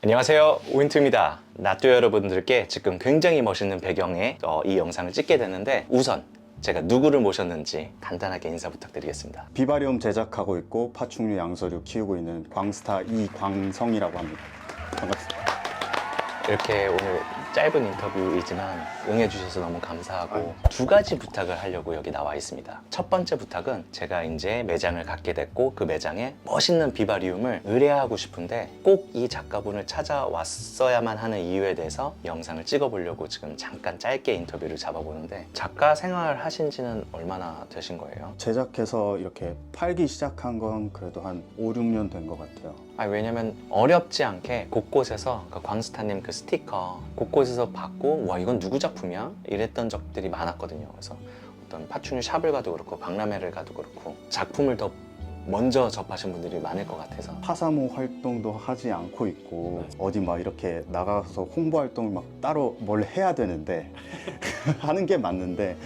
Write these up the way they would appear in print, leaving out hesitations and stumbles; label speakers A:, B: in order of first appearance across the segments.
A: 안녕하세요, 오인트입니다. 나또 여러분들께 지금 굉장히 멋있는 배경에 이 영상을 찍게 되는데, 우선 제가 누구를 모셨는지 간단하게 인사 부탁드리겠습니다.
B: 비바리움 제작하고 있고 파충류 양서류 키우고 있는 광스타 이광성이라고 합니다. 반갑습니다.
A: 이렇게 오늘 짧은 인터뷰이지만 응해주셔서 너무 감사하고, 두 가지 부탁을 하려고 여기 나와 있습니다. 첫 번째 부탁은 제가 이제 매장을 갖게 됐고 그 매장에 멋있는 비바리움을 의뢰하고 싶은데 꼭 이 작가분을 찾아왔어야만 하는 이유에 대해서 영상을 찍어보려고 지금 잠깐 짧게 인터뷰를 잡아보는데, 작가 생활 하신 지는 얼마나 되신 거예요?
B: 제작해서 이렇게 팔기 시작한 건 그래도 한 5, 6년 된 것 같아요.
A: 왜냐면 어렵지 않게 곳곳에서 광스타님 그 스티커 곳곳에서 받고, 와 이건 누구 작품이야? 이랬던 적들이 많았거든요. 그래서 어떤 파충류 샵을 가도 그렇고 박람회를 가도 그렇고 작품을 더 먼저 접하신 분들이 많을 것 같아서.
B: 파사모 활동도 하지 않고 있고 어디 막 이렇게 나가서 홍보 활동을 막 따로 뭘 해야 되는데 하는 게 맞는데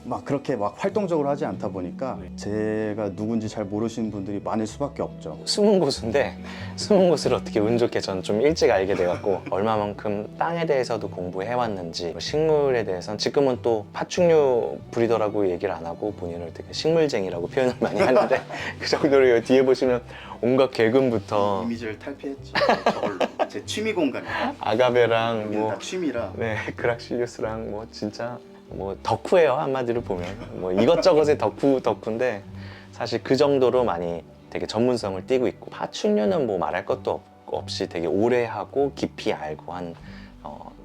B: 막 그렇게 막 활동적으로 하지 않다 보니까 제가 누군지 잘 모르시는 분들이 많을 수밖에 없죠.
A: 숨은 고수인데, 숨은 고수를 어떻게 운 좋게 전 좀 일찍 알게 돼갖고 얼마만큼 땅에 대해서도 공부해왔는지, 식물에 대해서는 지금은 또 파충류 브리더라고 얘기를 안 하고 본인을 되게 식물쟁이라고 표현을 많이 하는데 그 정도로 여기 뒤에 보시면 온갖 개근부터
B: 이미지를 탈피했지. 저걸로 제 취미 공간이야.
A: 아가베랑 뭐
B: 취미라.
A: 네, 그락실리우스랑 뭐 진짜 뭐 덕후예요, 한마디로 보면. 뭐 이것저것의 덕후인데 사실 그 정도로 많이 되게 전문성을 띠고 있고, 파충류는 뭐 말할 것도 없이 되게 오래 하고 깊이 알고 한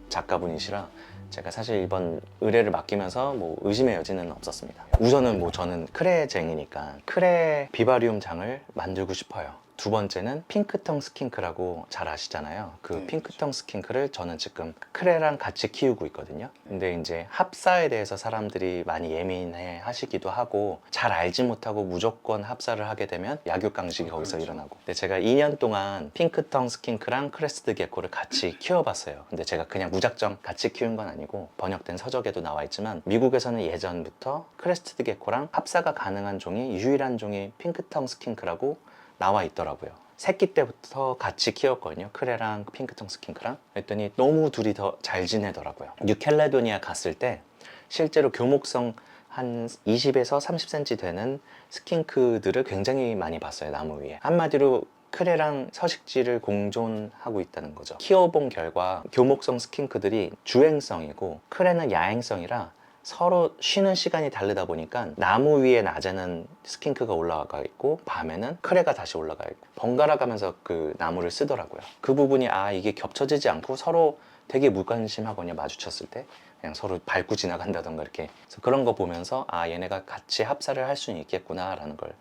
A: 작가분이시라 제가 사실 이번 의뢰를 맡기면서 뭐 의심의 여지는 없었습니다. 우선은 뭐 저는 크레쟁이니까 크레 비바리움 장을 만들고 싶어요. 두 번째는 핑크텅 스킨크라고 잘 아시잖아요. 그
B: 네,
A: 핑크텅 스킨크를 저는 지금 크레랑 같이 키우고 있거든요. 근데 이제 합사에 대해서 사람들이 많이 예민해 하시기도 하고, 잘 알지 못하고 무조건 합사를 하게 되면 약육강식이 거기서
B: 그렇죠.
A: 일어나고. 근데 제가 2년 동안 핑크텅 스킨크랑 크레스트 게코를 같이 키워봤어요. 근데 제가 그냥 무작정 같이 키운 건 아니고, 번역된 서적에도 나와 있지만 미국에서는 예전부터 크레스트 게코랑 합사가 가능한 종이, 유일한 종이 핑크텅 스킨크라고 나와 있더라고요. 새끼 때부터 같이 키웠거든요. 크레랑 핑크텅 스킨크랑. 그랬더니 너무 둘이 더 잘 지내더라고요. 뉴캘레도니아 갔을 때 실제로 교목성 한 20에서 30cm 되는 스킨크들을 굉장히 많이 봤어요, 나무 위에. 한마디로 크레랑 서식지를 공존하고 있다는 거죠. 키워본 결과 교목성 스킨크들이 주행성이고 크레는 야행성이라 서로 쉬는 시간이 다르다 보니까 나무 위에 낮에는 스킨크가 올라가 있고 밤에는 크레가 다시 올라가 있고 번갈아 가면서 그 나무를 쓰더라고요. 그 부분이 이게 겹쳐지지 않고 서로 되게 무관심하거든요. 마주쳤을 때 그냥 서로 밟고 지나간다던가 이렇게. 그래서 그런 거 보면서 얘네가 같이 합사를 할 수는 있겠구나 라는 걸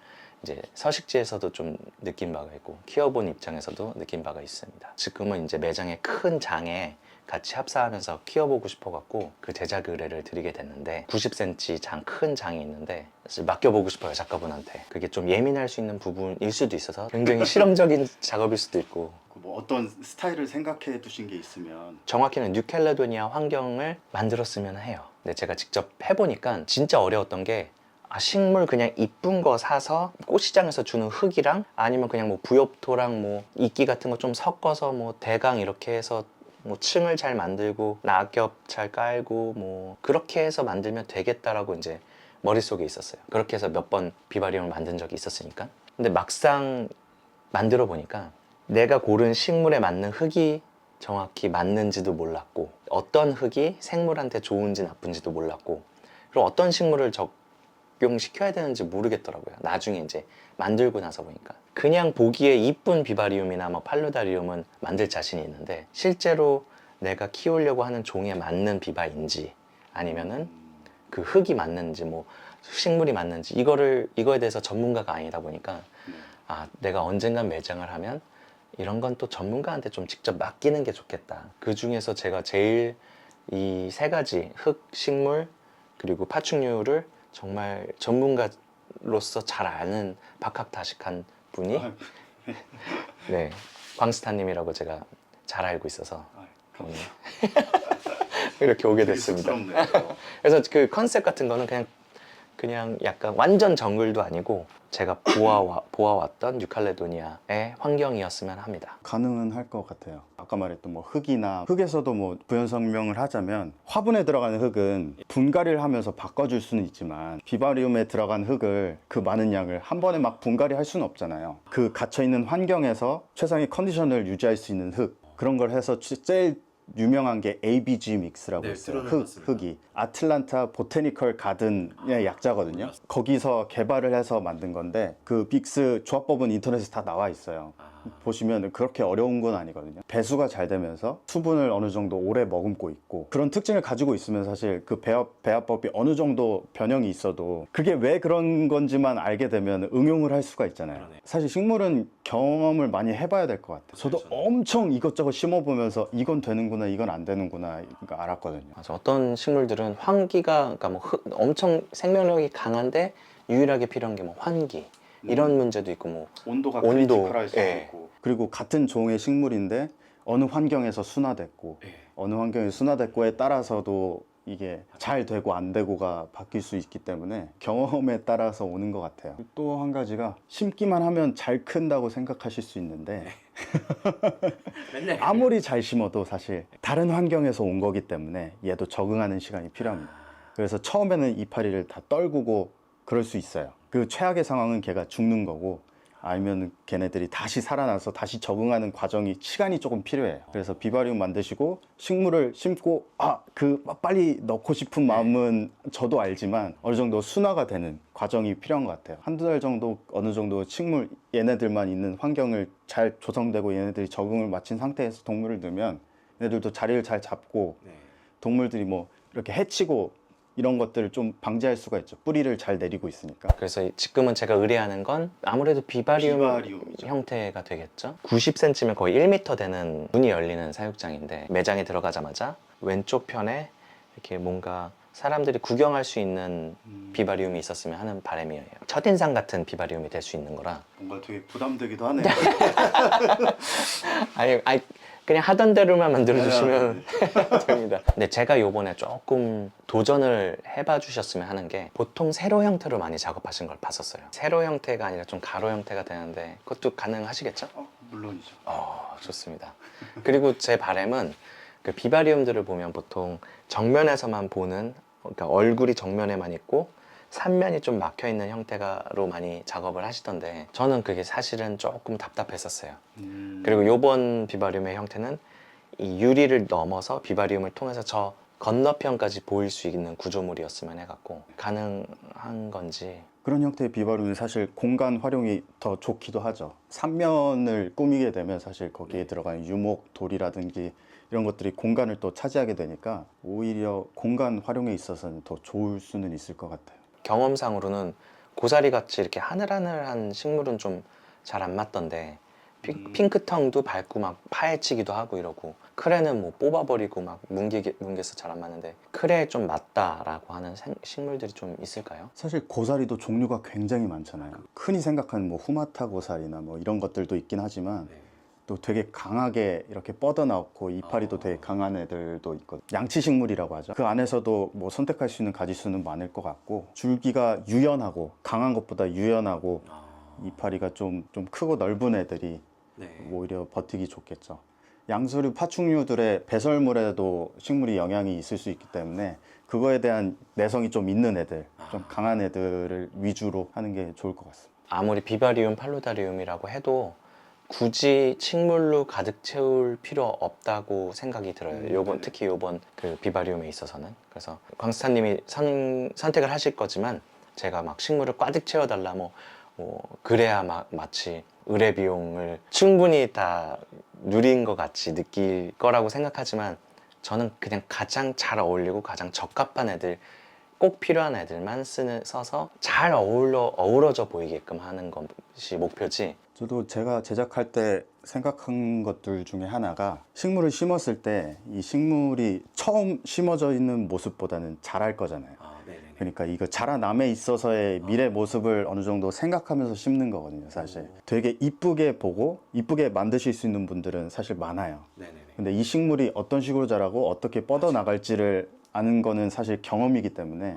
A: 이제 서식지에서도 좀 느낀 바가 있고, 키워본 입장에서도 느낀 바가 있습니다. 지금은 이제 매장의 큰 장에 같이 합사하면서 키워보고 싶어갖고 그 제작 의뢰를 드리게 됐는데, 90cm 큰 장이 있는데 사실 맡겨보고 싶어요, 작가분한테. 그게 좀 예민할 수 있는 부분일 수도 있어서 굉장히 실험적인 작업일 수도 있고.
B: 뭐 어떤 스타일을 생각해 두신 게 있으면.
A: 정확히는 뉴캘레도니아 환경을 만들었으면 해요. 근데 제가 직접 해보니까 진짜 어려웠던 게, 식물 그냥 이쁜 거 사서 꽃시장에서 주는 흙이랑 아니면 그냥 뭐 부엽토랑 뭐 이끼 같은 거 좀 섞어서 뭐 대강 이렇게 해서 뭐 층을 잘 만들고 낙엽 잘 깔고 뭐 그렇게 해서 만들면 되겠다라고 이제 머릿속에 있었어요. 그렇게 해서 몇 번 비바리움을 만든 적이 있었으니까. 근데 막상 만들어 보니까 내가 고른 식물에 맞는 흙이 정확히 맞는지도 몰랐고, 어떤 흙이 생물한테 좋은지 나쁜지도 몰랐고, 그리고 어떤 식물을 적용시켜야 되는지 모르겠더라고요. 나중에 이제 만들고 나서 보니까 그냥 보기에 이쁜 비바리움이나 뭐 팔루다리움은 만들 자신이 있는데, 실제로 내가 키우려고 하는 종에 맞는 비바인지 아니면은 그 흙이 맞는지 뭐 식물이 맞는지 이거에 대해서 전문가가 아니다 보니까 내가 언젠간 매장을 하면 이런 건 또 전문가한테 좀 직접 맡기는 게 좋겠다. 그 중에서 제가 제일 이 세 가지 흙, 식물, 그리고 파충류를 정말 전문가로서 잘 아는 박학다식한 분이 네, 광스타님이라고 제가 잘 알고 있어서 오늘 이렇게 오게 됐습니다. 그래서 그 컨셉 같은 거는 그냥 그냥 약간 완전 정글도 아니고 제가 보아왔던 뉴칼레도니아의 환경이었으면 합니다.
B: 가능은 할 것 같아요. 아까 말했던 뭐 흙이나 흙에서도 뭐 부연 설명을 하자면 화분에 들어가는 흙은 분갈이를 하면서 바꿔줄 수는 있지만 비바리움에 들어간 흙을 그 많은 양을 한 번에 막 분갈이 할 수는 없잖아요. 그 갇혀있는 환경에서 최상의 컨디션을 유지할 수 있는 흙, 그런 걸 해서 제일 유명한 게 ABG 믹스라고
C: 네,
B: 있어요.
C: 들어는
B: 흙이 아틀란타 보테니컬 가든의 약자거든요. 거기서 개발을 해서 만든 건데 그 믹스 조합법은 인터넷에 다 나와 있어요. 보시면 그렇게 어려운 건 아니거든요. 배수가 잘 되면서 수분을 어느 정도 오래 머금고 있고 그런 특징을 가지고 있으면 사실 그 배합법이 어느 정도 변형이 있어도 그게 왜 그런 건지만 알게 되면 응용을 할 수가 있잖아요.
C: 그러네.
B: 사실 식물은 경험을 많이 해봐야 될 것 같아요. 저도
C: 그렇죠.
B: 엄청 이것저것 심어보면서 이건 되는구나 이건 안 되는구나 이거 알았거든요.
A: 맞아. 어떤 식물들은 환기가 그러니까 뭐 엄청 생명력이 강한데 유일하게 필요한 게 뭐 환기 이런 문제도 있고 뭐
B: 온도가
A: 온도,
B: 크리티컬할 수도
A: 예.
B: 있고 그리고 같은 종의 식물인데 어느 환경에서 순화됐고
C: 예.
B: 어느 환경에서 순화됐고에 따라서도 이게 잘 되고 안 되고가 바뀔 수 있기 때문에 경험에 따라서 오는 것 같아요. 또 한 가지가 심기만 하면 잘 큰다고 생각하실 수 있는데
C: 맨날
B: 아무리 잘 심어도 사실 다른 환경에서 온 거기 때문에 얘도 적응하는 시간이 필요합니다. 그래서 처음에는 이파리를 다 떨구고 그럴 수 있어요. 그 최악의 상황은 걔가 죽는 거고 아니면 걔네들이 다시 살아나서 다시 적응하는 과정이 시간이 조금 필요해요. 그래서 비바리움 만드시고 식물을 심고 빨리 넣고 싶은 마음은 저도 알지만 어느 정도 순화가 되는 과정이 필요한 것 같아요. 한두 달 정도 어느 정도 식물 얘네들만 있는 환경을 잘 조성되고 얘네들이 적응을 마친 상태에서 동물을 넣으면 얘네들도 자리를 잘 잡고
C: 네.
B: 동물들이 뭐 이렇게 해치고 이런 것들을 좀 방지할 수가 있죠. 뿌리를 잘 내리고 있으니까.
A: 그래서 지금은 제가 의뢰하는 건 아무래도 비바리움
B: 비바리움이죠.
A: 형태가 되겠죠. 90cm면 거의 1m 되는 문이 열리는 사육장인데 매장에 들어가자마자 왼쪽 편에 이렇게 뭔가 사람들이 구경할 수 있는 비바리움이 있었으면 하는 바람이에요. 첫인상 같은 비바리움이 될 수 있는 거라.
B: 뭔가 되게 부담되기도 하네요.
A: 아니 그냥 하던 대로만 만들어주시면 됩니다. 근데 제가 요번에 조금 도전을 해봐 주셨으면 하는 게 보통 세로 형태로 많이 작업하신 걸 봤었어요. 세로 형태가 아니라 좀 가로 형태가 되는데 그것도 가능하시겠죠?
B: 물론이죠.
A: 좋습니다. 그리고 제 바람은 그 비바리움들을 보면 보통 정면에서만 보는 그러니까 얼굴이 정면에만 있고 삼면이 좀 막혀 있는 형태로 많이 작업을 하시던데 저는 그게 사실은 조금 답답했었어요. 그리고 요번 비바리움의 형태는 이 유리를 넘어서 비바리움을 통해서 저 건너편까지 보일 수 있는 구조물이었으면 해갖고 가능한 건지.
B: 그런 형태의 비바리움이 사실 공간 활용이 더 좋기도 하죠. 삼면을 꾸미게 되면 사실 거기에 들어가는 유목, 돌이라든지 이런 것들이 공간을 또 차지하게 되니까 오히려 공간 활용에 있어서는 더 좋을 수는 있을 것 같아요.
A: 경험상으로는 고사리 같이 이렇게 하늘하늘한 식물은 좀 잘 안 맞던데 핑크텅도 밟고 막 파헤치기도 하고 이러고 크레는 뭐 뽑아버리고 막 뭉개서 잘 안 맞는데 크레에 좀 맞다라고 하는 식물들이 좀 있을까요?
B: 사실 고사리도 종류가 굉장히 많잖아요. 흔히 생각하는 뭐 후마타 고사리나 뭐 이런 것들도 있긴 하지만 또 되게 강하게 이렇게 뻗어나오고 이파리도 되게 강한 애들도 있거든요. 양치식물이라고 하죠. 그 안에서도 뭐 선택할 수 있는 가지수는 많을 것 같고 줄기가 유연하고 강한 것보다 유연하고 이파리가 좀 크고 넓은 애들이 오히려 버티기 좋겠죠. 양서류 파충류들의 배설물에도 식물이 영향이 있을 수 있기 때문에 그거에 대한 내성이 좀 있는 애들, 좀 강한 애들을 위주로 하는 게 좋을 것 같습니다.
A: 아무리 비바리움, 팔로다리움이라고 해도 굳이 식물로 가득 채울 필요 없다고 생각이 들어요. 특히 요번 그 비바리움에 있어서는. 그래서 광스타님이 선택을 하실 거지만 제가 막 식물을 가득 채워달라 뭐 그래야 마치 의뢰 비용을 충분히 다 누린 것 같이 느낄 거라고 생각하지만 저는 그냥 가장 잘 어울리고 가장 적합한 애들 꼭 필요한 애들만 써서 잘 어우러져 보이게끔 하는 것이 목표지.
B: 저도 제가 제작할 때 생각한 것들 중에 하나가 식물을 심었을 때 이 식물이 처음 심어져 있는 모습보다는 자랄 거잖아요. 그러니까 이거 자라남에 있어서의 미래 모습을 어느 정도 생각하면서 심는 거거든요, 사실. 되게 이쁘게 보고 이쁘게 만드실 수 있는 분들은 사실 많아요. 근데 이 식물이 어떤 식으로 자라고 어떻게 뻗어 나갈지를 아는 거는 사실 경험이기 때문에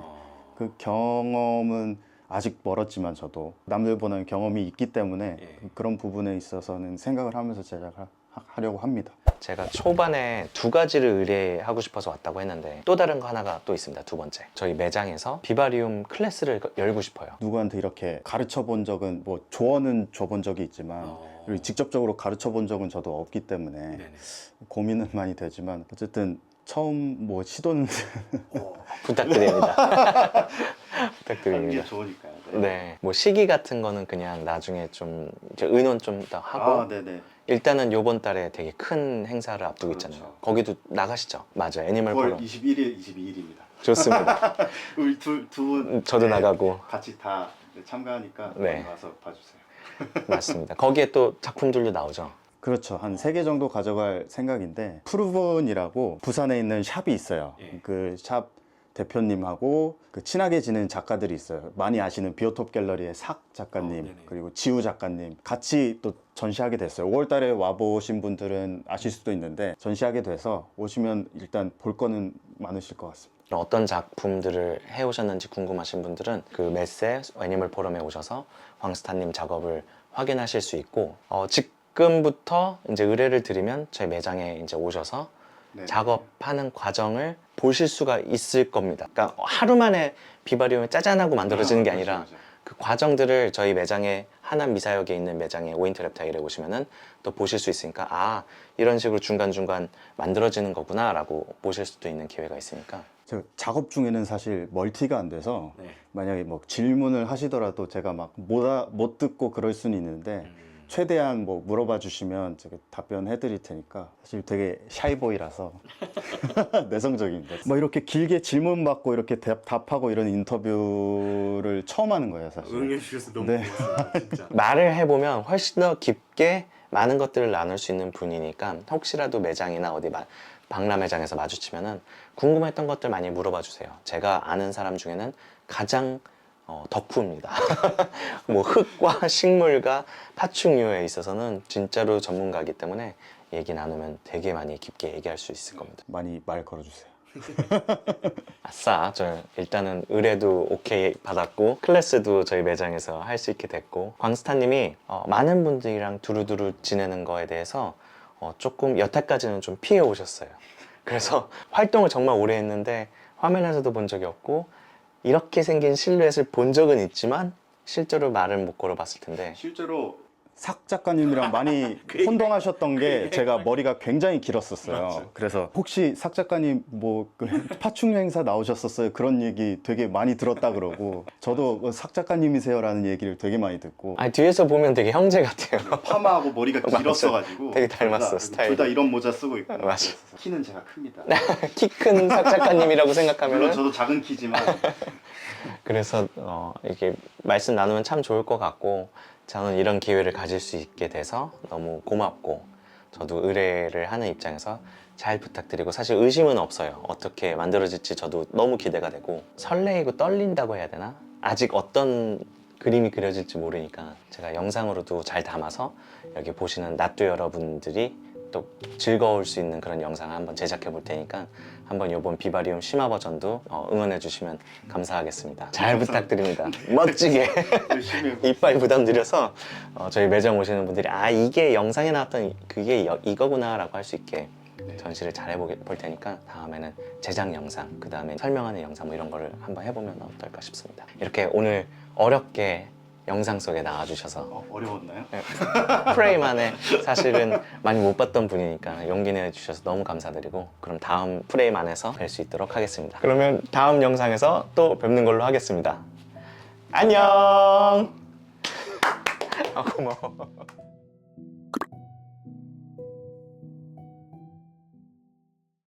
B: 그 경험은 아직 멀었지만 저도 남들보다는 경험이 있기 때문에
C: 예.
B: 그런 부분에 있어서는 생각을 하면서 제작하려고 합니다.
A: 제가 초반에 두 가지를 의뢰하고 싶어서 왔다고 했는데 또 다른 거 하나가 또 있습니다. 두 번째, 저희 매장에서 비바리움 클래스를 열고 싶어요.
B: 누구한테 이렇게 가르쳐 본 적은 뭐 조언은 줘본 적이 있지만 그리고 직접적으로 가르쳐 본 적은 저도 없기 때문에
C: 네네.
B: 고민은 많이 되지만 어쨌든 처음 뭐 시도는
A: 부탁드립니다.
C: 하는 게
A: 부탁드립니다.
C: 좋으니까요.
A: 네, 뭐 시기 같은 거는 그냥 나중에 좀 이제 의논 좀 더 하고
B: 네네.
A: 일단은 요번 달에 되게 큰 행사를 앞두고 있잖아요.
C: 그렇죠.
A: 거기도 나가시죠? 맞아요. 애니멀
B: 9월
A: 포럼.
B: 21일, 22일입니다.
A: 좋습니다.
B: 우리 두분
A: 저도 나가고.
B: 같이 다 참가하니까
A: 네.
B: 많이 와서 봐주세요.
A: 맞습니다. 거기에 또 작품들도 나오죠.
B: 그렇죠. 한 3개 정도 가져갈 생각인데 프루븐이라고 부산에 있는 샵이 있어요.
C: 예.
B: 그 샵 대표님하고 그 친하게 지낸 작가들이 있어요. 많이 아시는 비오톱 갤러리의 삭 작가님
C: 네네.
B: 그리고 지우 작가님 같이 또 전시하게 됐어요. 5월 달에 와보신 분들은 아실 수도 있는데 전시하게 돼서 오시면 일단 볼 거는 많으실 것 같습니다.
A: 어떤 작품들을 해오셨는지 궁금하신 분들은 그 메세 애니멀 포럼에 오셔서 황스타님 작업을 확인하실 수 있고 지금부터 이제 의뢰를 드리면 저희 매장에 이제 오셔서
B: 네.
A: 작업하는 과정을 보실 수가 있을 겁니다. 그러니까 하루 만에 비바리움이 짜잔하고 만들어지는 게 아니라
B: 그렇죠, 그렇죠.
A: 그 과정들을 저희 매장에 하남 미사역에 있는 매장에 오인트 랩타일에 오시면은 또 보실 수 있으니까 아 이런 식으로 중간중간 만들어지는 거구나 라고 보실 수도 있는 기회가 있으니까
B: 제가 작업 중에는 사실 멀티가 안 돼서
C: 네.
B: 만약에 뭐 질문을 하시더라도 제가 막 못 듣고 그럴 수는 있는데 최대한 뭐 물어봐 주시면 제가 답변해 드릴 테니까 사실 되게 샤이보이라서 내성적입니다. 뭐 이렇게 길게 질문 받고 이렇게 답하고 이런 인터뷰를 처음 하는 거예요, 사실.
C: 응해 주셔서 너무
B: 네.
C: 고맙습니다. 진짜.
A: 말을 해보면 훨씬 더 깊게 많은 것들을 나눌 수 있는 분이니까 혹시라도 매장이나 어디 박람 매장에서 마주치면은 궁금했던 것들 많이 물어봐 주세요. 제가 아는 사람 중에는 가장 덕후입니다. 뭐 흙과 식물과 파충류에 있어서는 진짜로 전문가이기 때문에 얘기 나누면 되게 많이 깊게 얘기할 수 있을 겁니다.
B: 많이 말 걸어주세요.
A: 아싸, 저 일단은 의뢰도 오케이 받았고 클래스도 저희 매장에서 할 수 있게 됐고 광스타님이 많은 분들이랑 두루두루 지내는 거에 대해서 조금 여태까지는 좀 피해 오셨어요. 그래서 활동을 정말 오래 했는데 화면에서도 본 적이 없고 이렇게 생긴 실루엣을 본 적은 있지만 실제로 말은 못 걸어봤을 텐데
B: 실제로 삭 작가님이랑 많이 혼동하셨던 게 제가 머리가 굉장히 길었었어요.
C: 맞죠.
B: 그래서 혹시 삭 작가님 뭐 그 파충류 행사 나오셨었어요? 그런 얘기 되게 많이 들었다 그러고 저도 삭 작가님이세요라는 얘기를 되게 많이 듣고
A: 아니 뒤에서 보면 되게 형제 같아요.
B: 파마하고 머리가
A: 맞아.
B: 길었어가지고
A: 되게 닮았어, 스타일이.
B: 둘 다 이런 모자 쓰고 있고
A: 맞아.
B: 키는 제가 큽니다.
A: 키 큰 삭 작가님이라고
B: 물론
A: 생각하면은
B: 저도 작은 키지만
A: 그래서 이렇게 말씀 나누면 참 좋을 것 같고 저는 이런 기회를 가질 수 있게 돼서 너무 고맙고 저도 의뢰를 하는 입장에서 잘 부탁드리고 사실 의심은 없어요. 어떻게 만들어질지 저도 너무 기대가 되고 설레이고 떨린다고 해야 되나? 아직 어떤 그림이 그려질지 모르니까 제가 영상으로도 잘 담아서 여기 보시는 낫도 여러분들이 또 즐거울 수 있는 그런 영상을 한번 제작해 볼 테니까 한번 요번 비바리움 심화 버전도 응원해 주시면 감사하겠습니다. 잘 부탁드립니다. 멋지게
B: 열심히 해볼게요.
A: 이빨 부담 드려서 저희 매장 오시는 분들이 아 이게 영상에 나왔던 그게 이거구나 라고 할 수 있게 전시를 잘 해볼 테니까 다음에는 제작 영상 그 다음에 설명하는 영상 뭐 이런 거를 한번 해보면 어떨까 싶습니다. 이렇게 오늘 어렵게 영상 속에 나와주셔서
B: 어려웠나요?
A: 프레임 안에 사실은 많이 못 봤던 분이니까 용기 내주셔서 너무 감사드리고 그럼 다음 프레임 안에서 뵐 수 있도록 하겠습니다. 그러면 다음 영상에서 또 뵙는 걸로 하겠습니다. 안녕. 고마워.